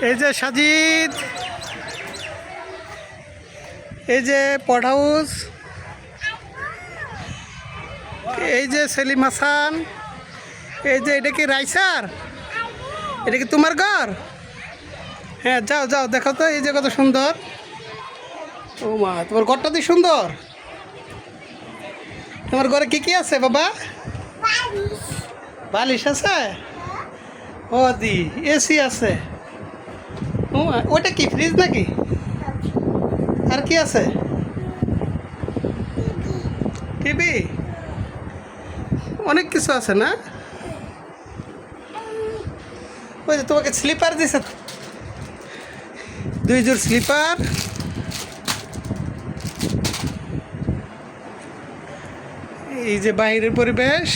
এই যে সাজিদ, এই যে পড হাউস, এই যে সেলিম হাসান, এই যে এটা কি রাইসার, এটা কি তোমার ঘর? হ্যাঁ যাও যাও দেখো তো, এই যে কত সুন্দর। ও মা, তোমার ঘরটা তো সুন্দর। তোমার ঘরে কি কি আছে বাবা? বালিশ আছে, ও দি এসি আছে। ও মা, ওটা কি ফ্রিজ নাকি? আর কি আছে? টিভি, অনেক কিছু আছে না? ওই যে তোমাকে স্লিপার দিছে, 2 জোড় স্লিপার। এই যে বাইরের পরিবেশ,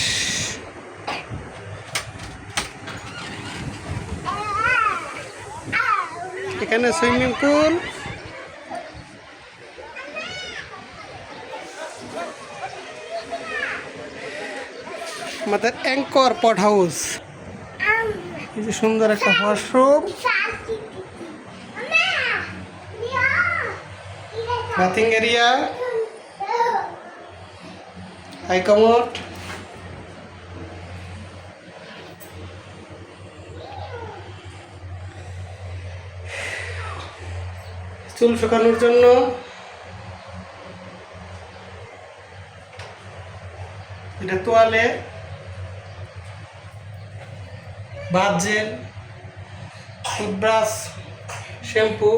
এখানে সুইমিং পুল, আমাদের অ্যাঙ্কর পড হাউস। এই যে সুন্দর একটা washroom, bathing area, high commode, চুল শুকানোর জন্য এটা তোয়ালে, বাথ জেল, টুথব্রাশ, শ্যাম্পু।